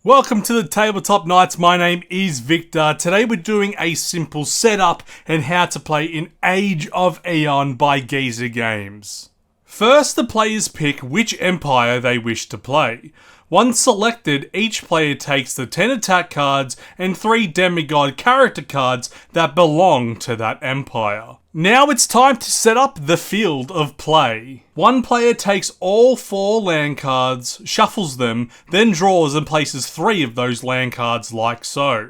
Welcome to the Tabletop Knights. My name is Victor. Today we're doing a simple setup and how to play in Age of Aeon by Geezer Games. First, the players pick which empire they wish to play. Once selected, each player takes the 10 attack cards and 3 demigod character cards that belong to that empire. Now it's time to set up the field of play. One player takes all 4 land cards, shuffles them, then draws and places 3 of those land cards like so.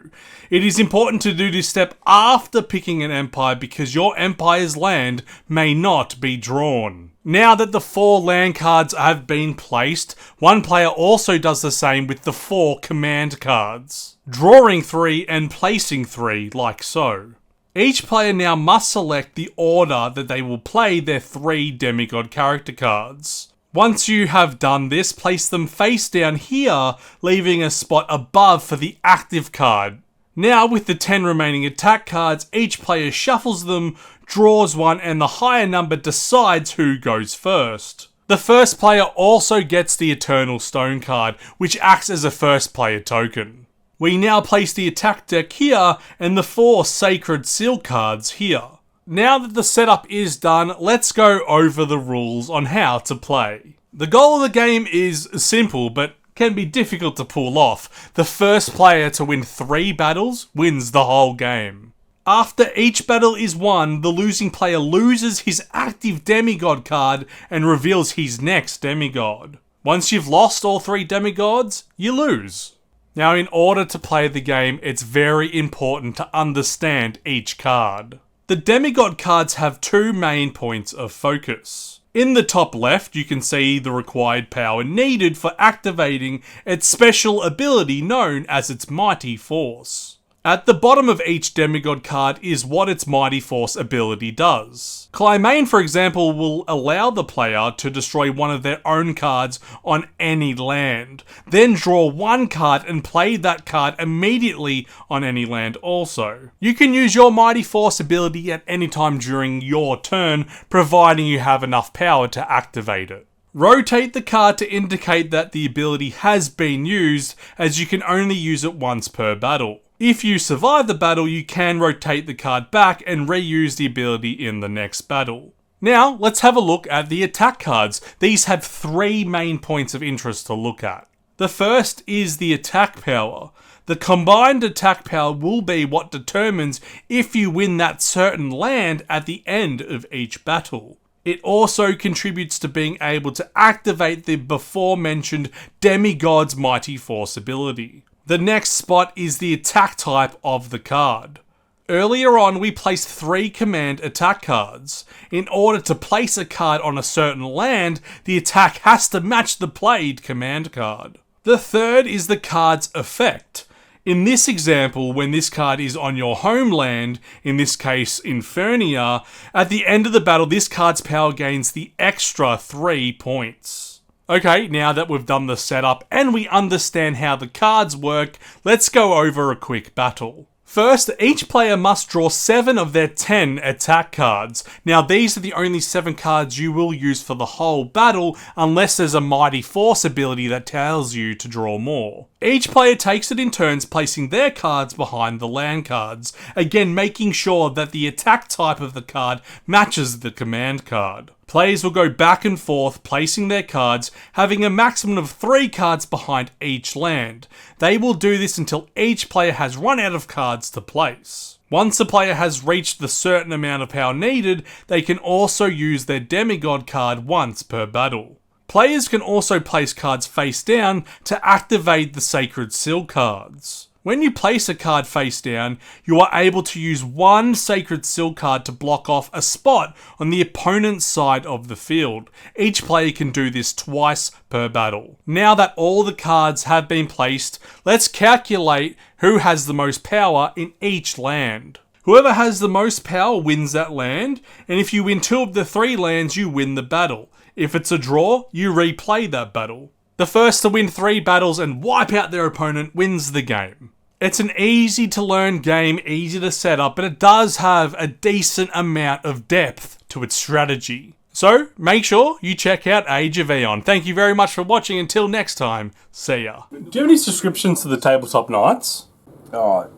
It is important to do this step after picking an empire because your empire's land may not be drawn. Now that the 4 land cards have been placed, one player also does the same with the 4 command cards, drawing 3 and placing 3 like so. Each player now must select the order that they will play their 3 demigod character cards. Once you have done this, place them face down here, leaving a spot above for the active card. Now with the 10 remaining attack cards, each player shuffles them, draws one, and the higher number decides who goes first. The first player also gets the Eternal Stone card, which acts as a first player token. We now place the attack deck here and the 4 Sacred Seal cards here. Now that the setup is done, let's go over the rules on how to play. The goal of the game is simple, but can be difficult to pull off. The first player to win 3 battles wins the whole game. After each battle is won, the losing player loses his active demigod card and reveals his next demigod. Once you've lost all 3 demigods, you lose. Now, in order to play the game, it's very important to understand each card. The demigod cards have 2 main points of focus. In the top left, you can see the required power needed for activating its special ability known as its Mighty Force. At the bottom of each demigod card is what its Mighty Force ability does. Climane, for example, will allow the player to destroy one of their own cards on any land, then draw 1 card and play that card immediately on any land also. You can use your Mighty Force ability at any time during your turn, providing you have enough power to activate it. Rotate the card to indicate that the ability has been used, as you can only use it once per battle. If you survive the battle, you can rotate the card back and reuse the ability in the next battle. Now, let's have a look at the attack cards. These have 3 main points of interest to look at. The first is the attack power. The combined attack power will be what determines if you win that certain land at the end of each battle. It also contributes to being able to activate the before mentioned Demigod's Mighty Force ability. The next spot is the attack type of the card. Earlier on, we placed 3 command attack cards. In order to place a card on a certain land, the attack has to match the played command card. The third is the card's effect. In this example, when this card is on your homeland, in this case Infernia, at the end of the battle, this card's power gains the extra 3 points. Okay, now that we've done the setup and we understand how the cards work, let's go over a quick battle. First, each player must draw 7 of their 10 attack cards. Now, these are the only 7 cards you will use for the whole battle, unless there's a Mighty Force ability that tells you to draw more. Each player takes it in turns, placing their cards behind the land cards, again making sure that the attack type of the card matches the command card. Players will go back and forth, placing their cards, having a maximum of 3 cards behind each land. They will do this until each player has run out of cards to place. Once a player has reached the certain amount of power needed, they can also use their demigod card once per battle. Players can also place cards face down to activate the Sacred Seal cards. When you place a card face down, you are able to use 1 Sacred Seal card to block off a spot on the opponent's side of the field. Each player can do this twice per battle. Now that all the cards have been placed, let's calculate who has the most power in each land. Whoever has the most power wins that land, and if you win 2 of the 3 lands, you win the battle. If it's a draw, you replay that battle. The first to win 3 battles and wipe out their opponent wins the game. It's an easy to learn game, easy to set up, but it does have a decent amount of depth to its strategy. So, make sure you check out Age of Eon. Thank you very much for watching. Until next time, see ya. Do you have any subscriptions to the Tabletop Nights? Oh,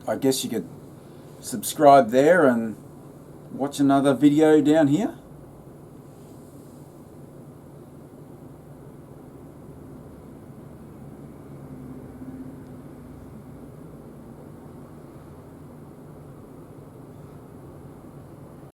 I guess you could subscribe there and watch another video down here.